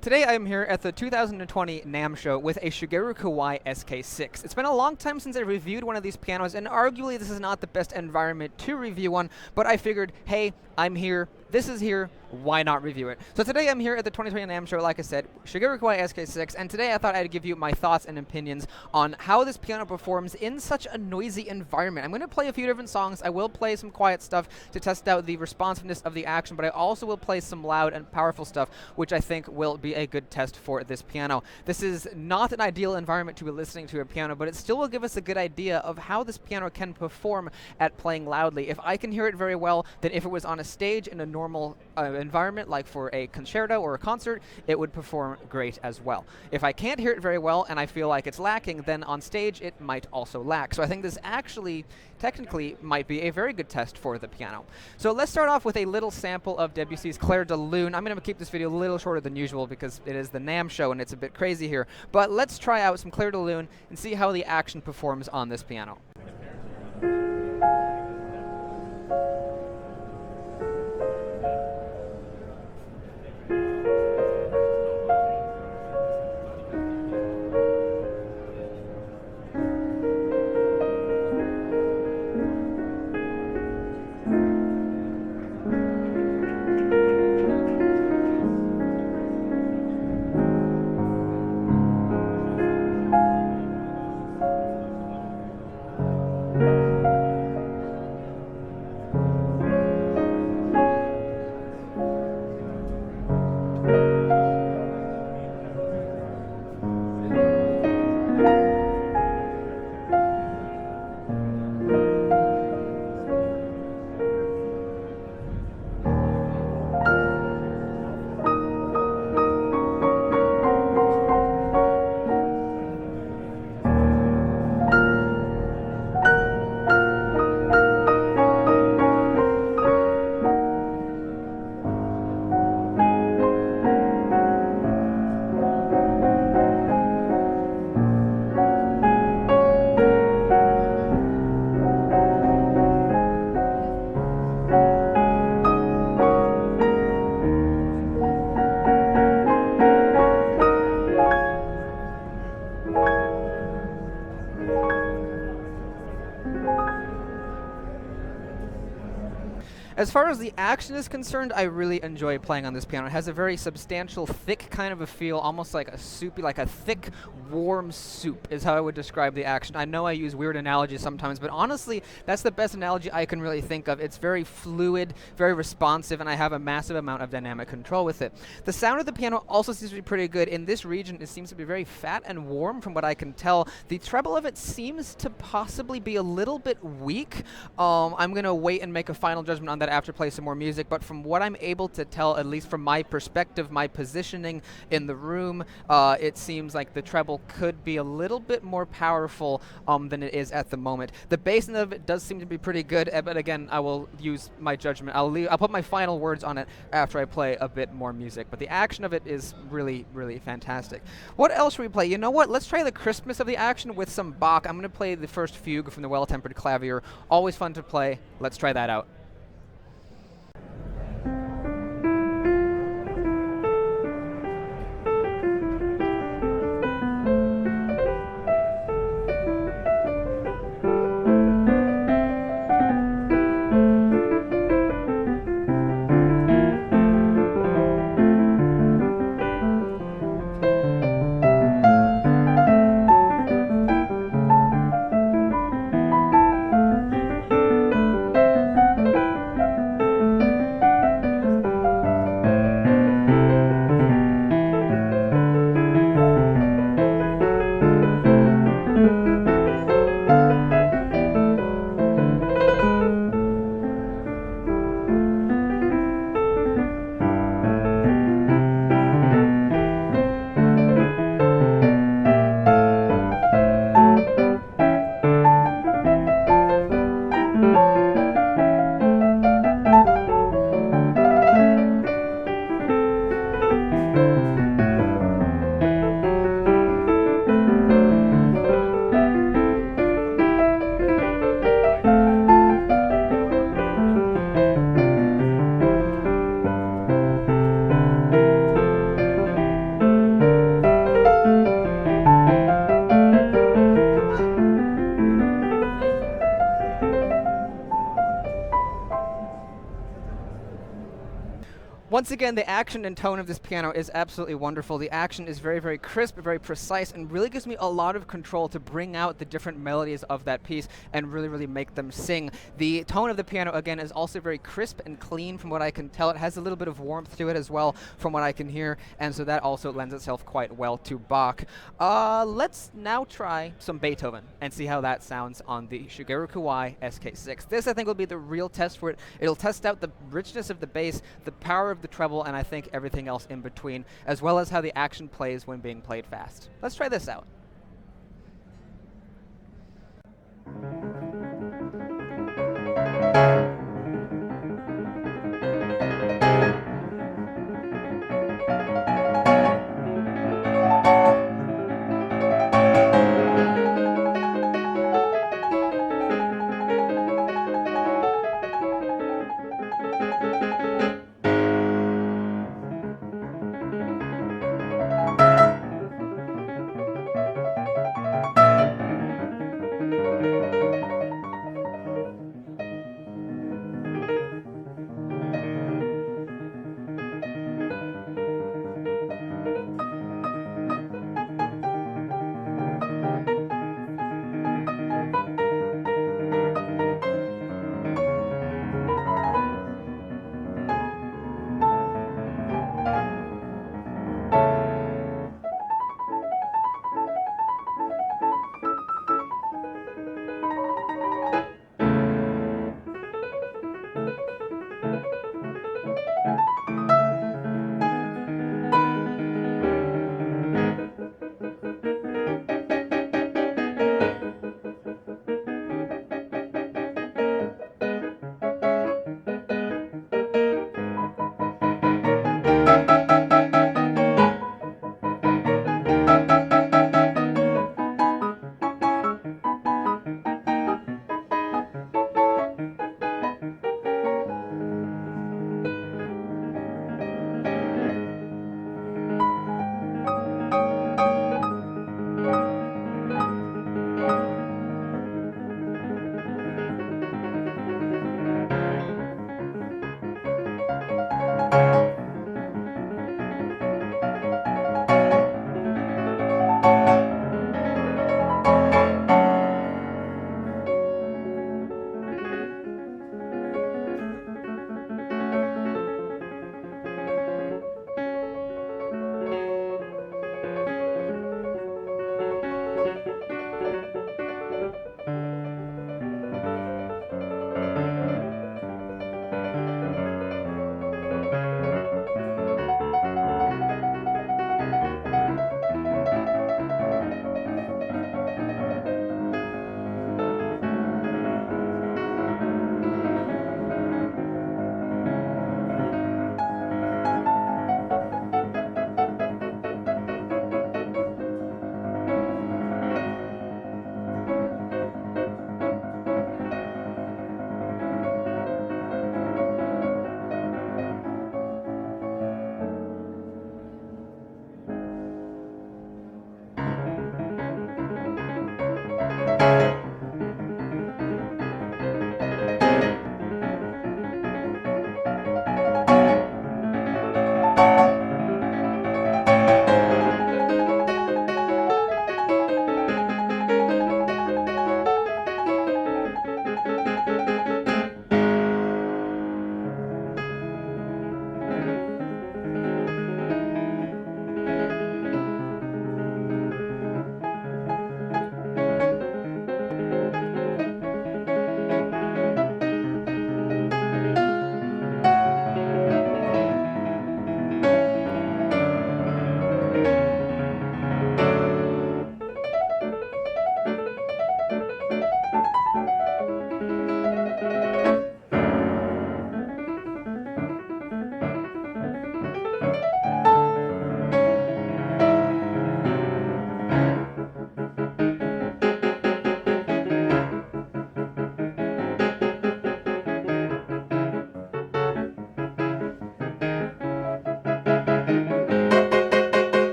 Today I am here at the 2020 NAMM show with a Shigeru Kawai SK6. It's been a long time since I reviewed one of these pianos, and arguably this is not the best environment to review one, but I figured, hey, I'm here, this is here, why not review it? So today I'm here at the 2020 NAMM show, like I said, Shigeru Kawai SK6, and today I thought I'd give you my thoughts and opinions on how this piano performs in such a noisy environment. I'm going to play a few different songs. I will play some quiet stuff to test out the responsiveness of the action, but I also will play some loud and powerful stuff, which I think will be a good test for this piano. This is not an ideal environment to be listening to a piano, but it still will give us a good idea of how this piano can perform at playing loudly. If I can hear it very well, then if it was on a stage in a normal environment, like for a concerto or a concert, it would perform great as well. If I can't hear it very well and I feel like it's lacking, then on stage it might also lack. So I think this actually, technically, might be a very good test for the piano. So let's start off with a little sample of Debussy's Clair de Lune. I'm going to keep this video a little shorter than usual because it is the NAMM show and it's a bit crazy here. But let's try out some Clair de Lune and see how the action performs on this piano. As far as the action is concerned, I really enjoy playing on this piano. It has a very substantial, thick kind of a feel, almost like a soupy, like a thick, warm soup is how I would describe the action. I know I use weird analogies sometimes, but honestly, that's the best analogy I can really think of. It's very fluid, very responsive, and I have a massive amount of dynamic control with it. The sound of the piano also seems to be pretty good. In this region, it seems to be very fat and warm from what I can tell. The treble of it seems to possibly be a little bit weak. I'm going to wait and make a final judgment on that after play some more music, but from what I'm able to tell, at least from my perspective, my positioning in the room, it seems like the treble could be a little bit more powerful than it is at the moment. The bass of it does seem to be pretty good, but again, I will use my judgment. I'll put my final words on it after I play a bit more music, but the action of it is really, really fantastic. What else should we play? You know what? Let's try the crispness of the action with some Bach. I'm going to play the first fugue from the Well-Tempered Clavier. Always fun to play. Let's try that out. Once again, the action and tone of this piano is absolutely wonderful. The action is very, very crisp, very precise, and really gives me a lot of control to bring out the different melodies of that piece and really, really make them sing. The tone of the piano, again, is also very crisp and clean from what I can tell. It has a little bit of warmth to it as well from what I can hear, and so that also lends itself quite well to Bach. Let's now try some Beethoven and see how that sounds on the Shigeru Kawai SK6. This, I think, will be the real test for it. It'll test out the richness of the bass, the power of the treble, and I think everything else in between, as well as how the action plays when being played fast. Let's try this out.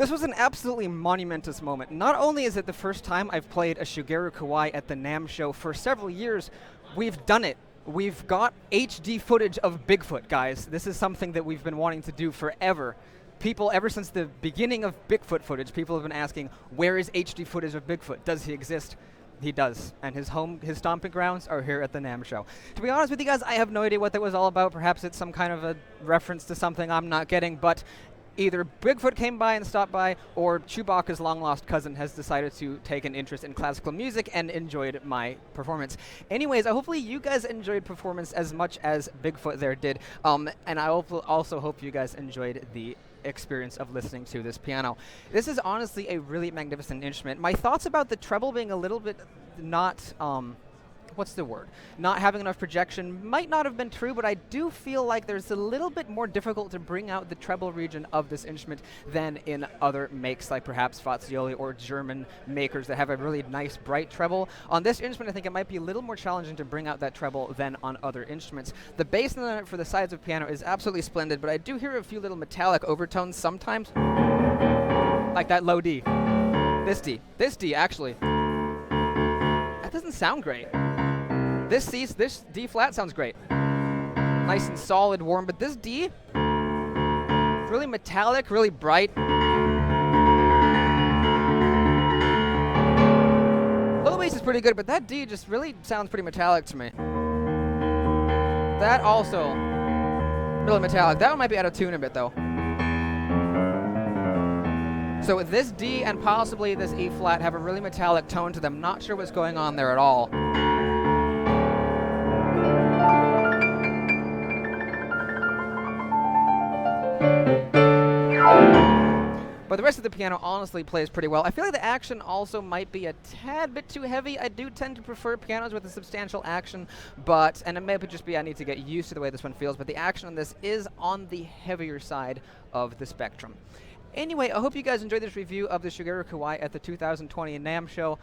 This was an absolutely monumentous moment. Not only is it the first time I've played a Shigeru Kawai at the NAMM show for several years, we've done it. We've got HD footage of Bigfoot, guys. This is something that we've been wanting to do forever. People, ever since the beginning of Bigfoot footage, people have been asking, where is HD footage of Bigfoot? Does he exist? He does, and his stomping grounds are here at the NAMM show. To be honest with you guys, I have no idea what that was all about. Perhaps it's some kind of a reference to something I'm not getting, but either Bigfoot came by and stopped by, or Chewbacca's long-lost cousin has decided to take an interest in classical music and enjoyed my performance. Anyways, hopefully you guys enjoyed performance as much as Bigfoot there did, and I also hope you guys enjoyed the experience of listening to this piano. This is honestly a really magnificent instrument. My thoughts about the treble being a little bit not, what's the word? Not having enough projection might not have been true, but I do feel like there's a little bit more difficult to bring out the treble region of this instrument than in other makes, like perhaps Fazioli or German makers that have a really nice bright treble. On this instrument, I think it might be a little more challenging to bring out that treble than on other instruments. The bass on it for the sides of the piano is absolutely splendid, but I do hear a few little metallic overtones sometimes, like that low D. This D actually. That doesn't sound great. This D flat sounds great. Nice and solid, warm, but this D, really metallic, really bright. Low bass is pretty good, but that D just really sounds pretty metallic to me. That also, really metallic. That one might be out of tune a bit though. So this D and possibly this E flat have a really metallic tone to them. Not sure what's going on there at all. But the rest of the piano honestly plays pretty well. I feel like the action also might be a tad bit too heavy. I do tend to prefer pianos with a substantial action, and it may just be I need to get used to the way this one feels, but the action on this is on the heavier side of the spectrum. Anyway, I hope you guys enjoyed this review of the Shigeru Kawai at the 2020 NAMM show.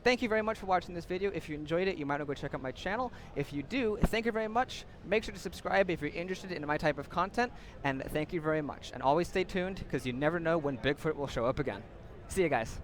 Thank you very much for watching this video. If you enjoyed it, you might want to go check out my channel. If you do, thank you very much. Make sure to subscribe if you're interested in my type of content, and thank you very much. And always stay tuned, because you never know when Bigfoot will show up again. See you guys.